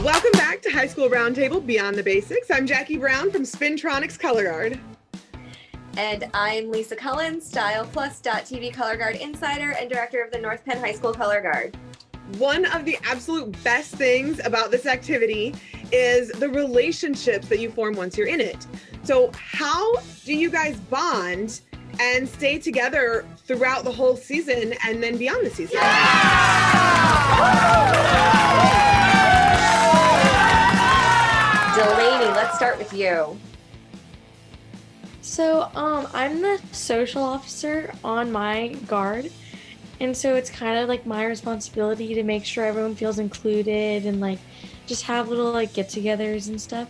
Welcome back to High School Roundtable Beyond the Basics. I'm Jackie Brown from Spintronix Colorguard. And I'm Lisa Cullen, StylePlus.tv Colorguard Insider and Director of the North Penn High School Colorguard. One of the absolute best things about this activity is the relationships that you form once you're in it. So how do you guys bond and stay together throughout the whole season and then beyond the season? Delaney, let's start with you. So, I'm the social officer on my guard, and so it's kind of like my responsibility to make sure everyone feels included and like just have little like get-togethers and stuff.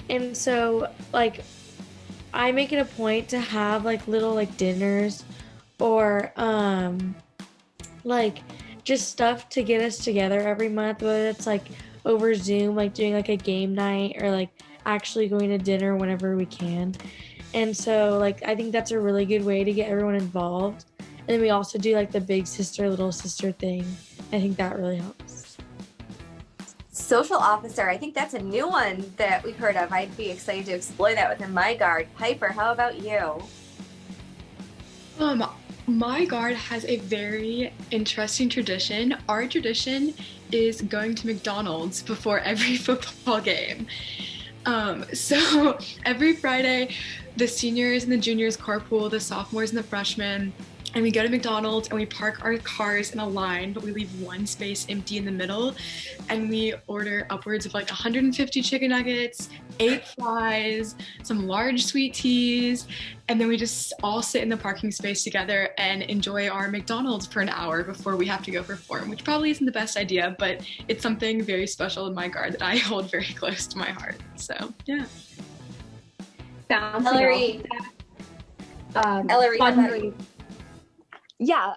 And so like I make it a point to have like little like dinners or like just stuff to get us together every month, whether it's like over Zoom, like doing like a game night or like actually going to dinner whenever we can. And so like I think that's a really good way to get everyone involved. And then we also do like the big sister, little sister thing. I think that really helps. Social officer, I think that's a new one that we've heard of. I'd be excited to explore that within my guard. Piper, how about you? My guard has a very interesting tradition. Our tradition is going to McDonald's before every football game. So every Friday, the seniors and the juniors carpool, the sophomores and the freshmen, and we go to McDonald's and we park our cars in a line, but we leave one space empty in the middle, and we order upwards of like 150 chicken nuggets, 8 fries, some large sweet teas, and then we just all sit in the parking space together and enjoy our McDonald's for an hour before we have to go perform, which probably isn't the best idea, but it's something very special in my guard that I hold very close to my heart. So, yeah. Ellery. Ellery, how about you? Yeah,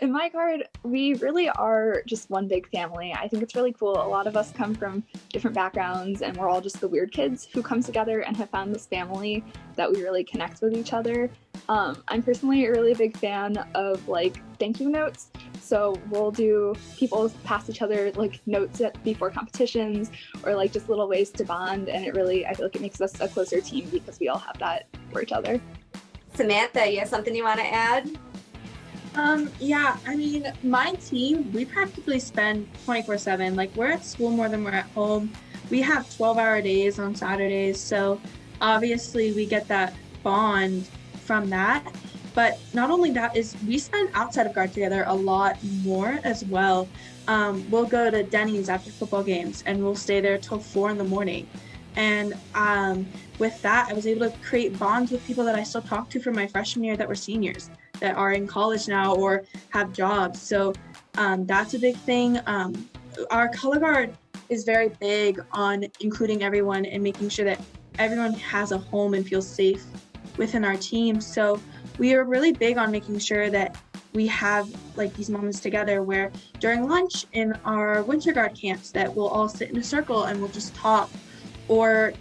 in my guard, we really are just one big family. I think it's really cool. A lot of us come from different backgrounds, and we're all just the weird kids who come together and have found this family that we really connect with each other. I'm personally a really big fan of like thank you notes. So people pass each other like notes before competitions or like just little ways to bond. And I feel like it makes us a closer team because we all have that for each other. Samantha, you have something you want to add? Yeah, I mean, my team, we practically spend 24/7. Like, we're at school more than we're at home. We have 12-hour days on Saturdays, so obviously we get that bond from that. But not only that is we spend outside of guard together a lot more as well. We'll go to Denny's after football games, and we'll stay there till 4 a.m. And with that, I was able to create bonds with people that I still talk to from my freshman year that were seniors, that are in college now or have jobs. So that's a big thing. Our color guard is very big on including everyone and making sure that everyone has a home and feels safe within our team. So we are really big on making sure that we have like these moments together where during lunch in our winter guard camps that we'll all sit in a circle and we'll just talk. Or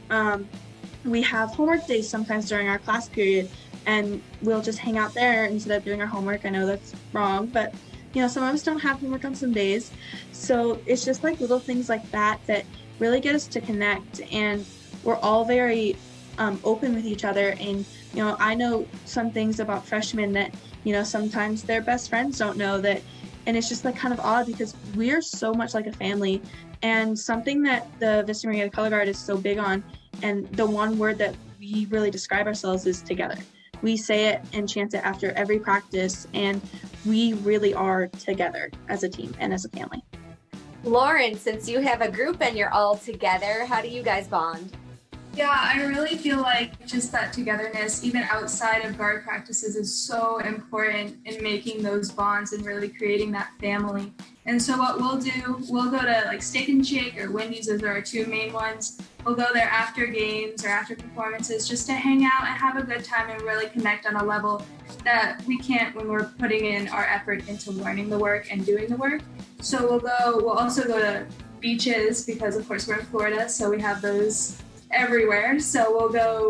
we have homework days sometimes during our class period, and we'll just hang out there instead of doing our homework. I know that's wrong, but you know, some of us don't have homework on some days. So it's just like little things like that that really get us to connect, and we're all very open with each other. And you know, I know some things about freshmen that, you know, sometimes their best friends don't know that, and it's just like kind of odd because we're so much like a family. And something that the Vista Maria Color Guard is so big on, and the one word that we really describe ourselves is together. We say it and chant it after every practice, and we really are together as a team and as a family. Lauren, since you have a group and you're all together, how do you guys bond? Yeah, I really feel like just that togetherness, even outside of guard practices, is so important in making those bonds and really creating that family. And so what we'll do, we'll go to like Steak and Shake or Wendy's, those are our two main ones. We'll go there after games or after performances just to hang out and have a good time and really connect on a level that we can't when we're putting in our effort into learning the work and doing the work. So we'll also go to beaches because of course we're in Florida, so we have those everywhere. So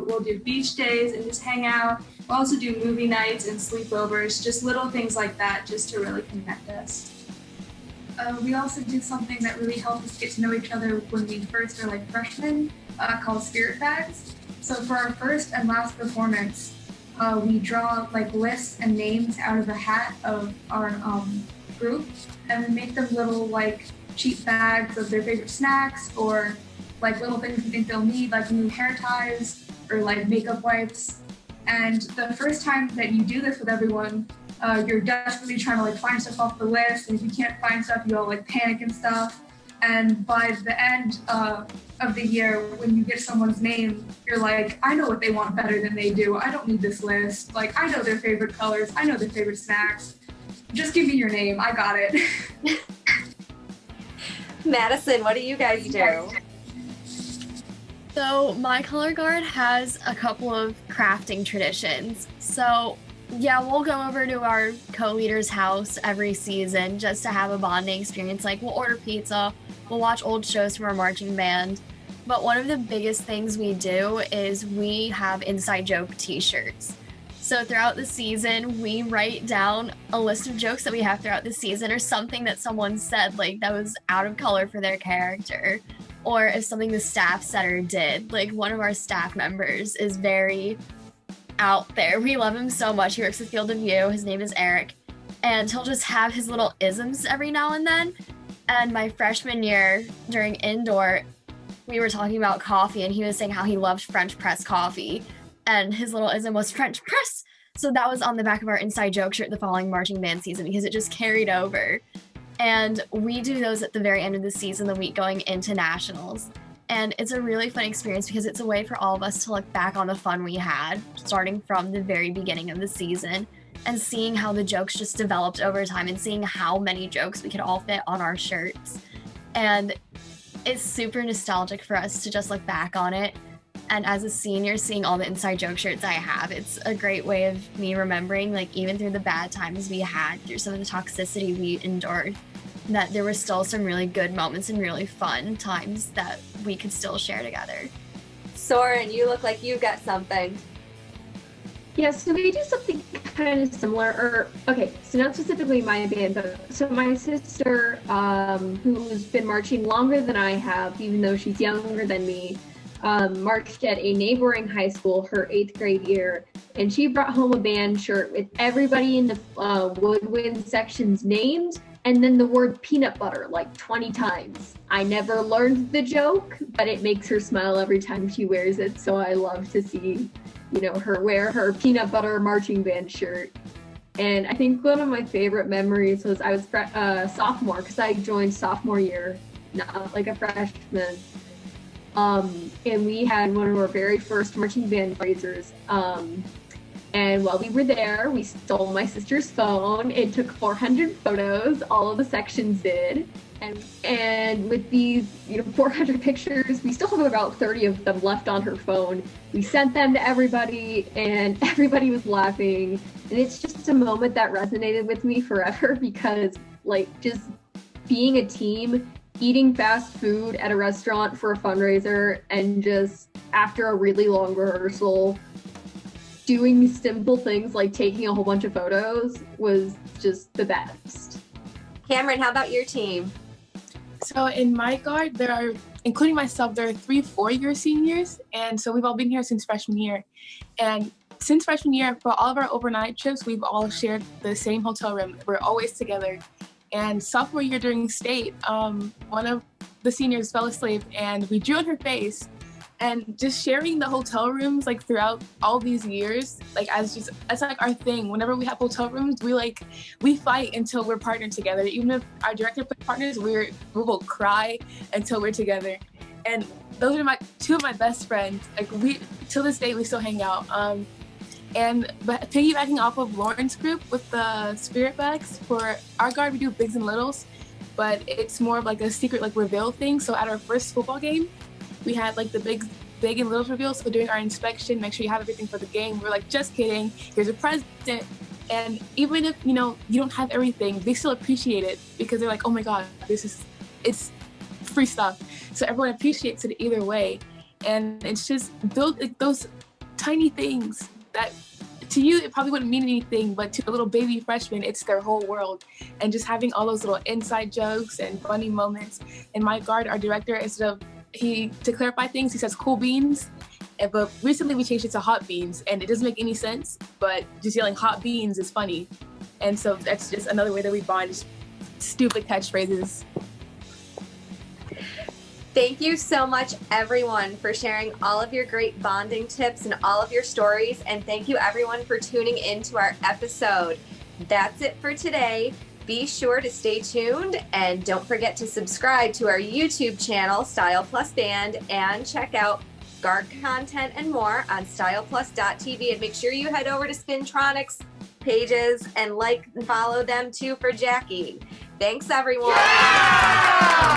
we'll do beach days and just hang out. We'll also do movie nights and sleepovers, just little things like that just to really connect us. we also do something that really helps us get to know each other when we first are like freshmen, called spirit bags. So for our first and last performance, we draw like lists and names out of the hat of our group, and we make them little like cheap bags of their favorite snacks or like little things we think they'll need, like new hair ties or like makeup wipes. And the first time that you do this with everyone, you're desperately trying to like find stuff off the list, and if you can't find stuff, you all like panic and stuff. And by the end of the year, when you get someone's name, you're like, I know what they want better than they do. I don't need this list. Like, I know their favorite colors. I know their favorite snacks. Just give me your name. I got it. Madison, what do you guys do? So my color guard has a couple of crafting traditions. So yeah, we'll go over to our co-leader's house every season just to have a bonding experience. Like, we'll order pizza, we'll watch old shows from our marching band. But one of the biggest things we do is we have inside joke t-shirts. So throughout the season, we write down a list of jokes that we have throughout the season, or something that someone said like that was out of color for their character, or if something the staff said or did. Like, one of our staff members is very out there. We love him so much. He works at Field of View. His name is Eric, and he'll just have his little isms every now and then. And my freshman year during indoor, we were talking about coffee, and he was saying how he loved French press coffee, and his little ism was French press. So that was on the back of our inside joke shirt the following marching band season, because it just carried over. And we do those at the very end of the season, the week going into nationals. And it's a really fun experience because it's a way for all of us to look back on the fun we had, starting from the very beginning of the season, and seeing how the jokes just developed over time, and seeing how many jokes we could all fit on our shirts. And it's super nostalgic for us to just look back on it. And as a senior, seeing all the inside joke shirts I have, it's a great way of me remembering, like, even through the bad times we had, through some of the toxicity we endured, that there were still some really good moments and really fun times that we could still share together. Soren, you look like you got something. Yeah, so we do something kind of similar, or, okay, so not specifically my band, but so my sister, who's been marching longer than I have, even though she's younger than me, marched at a neighboring high school her 8th grade year, and she brought home a band shirt with everybody in the woodwind sections named, and then the word peanut butter like 20 times. I never learned the joke, but it makes her smile every time she wears it, so I love to see, you know, her wear her peanut butter marching band shirt. And I think one of my favorite memories was I was sophomore, because I joined sophomore year, not like a freshman. And we had one of our very first marching band fundraisers. And while we were there, we stole my sister's phone. It took 400 photos, all of the sections did. And with these, 400 pictures, we still have about 30 of them left on her phone. We sent them to everybody, and everybody was laughing. And it's just a moment that resonated with me forever, because, just being a team, eating fast food at a restaurant for a fundraiser, and just after a really long rehearsal, doing simple things like taking a whole bunch of photos was just the best. Cameron, how about your team? So in my guard, there are, including myself, there are 3 4-year seniors. And so we've all been here since freshman year. And since freshman year, for all of our overnight trips, we've all shared the same hotel room. We're always together. And sophomore year during state, one of the seniors fell asleep, and we drew on her face. And just sharing the hotel rooms, throughout all these years, it's our thing. Whenever we have hotel rooms, we fight until we're partnered together. Even if our director put partners, we will cry until we're together. And those are 2 of my best friends. Till this day, we still hang out. But piggybacking off of Lauren's group with the spirit bags, for our guard, we do bigs and littles, but it's more of a secret reveal thing. So at our first football game, we had the big and little reveals. So during our inspection, make sure you have everything for the game. We're just kidding. Here's a present. And even if, you don't have everything, they still appreciate it, because they're oh my God, it's free stuff. So everyone appreciates it either way. And it's just those tiny things that to you, it probably wouldn't mean anything, but to a little baby freshman, it's their whole world. And just having all those little inside jokes and funny moments. In my guard, our director, to clarify things, he says cool beans. But recently we changed it to hot beans, and it doesn't make any sense, but just yelling hot beans is funny. And so that's just another way that we bond, just stupid catchphrases. Thank you so much, everyone, for sharing all of your great bonding tips and all of your stories. And thank you, everyone, for tuning into our episode. That's it for today. Be sure to stay tuned and don't forget to subscribe to our YouTube channel, Style Plus Band, and check out guard content and more on styleplus.tv. And make sure you head over to Spintronix pages and like and follow them too for Jackie. Thanks, everyone. Yeah!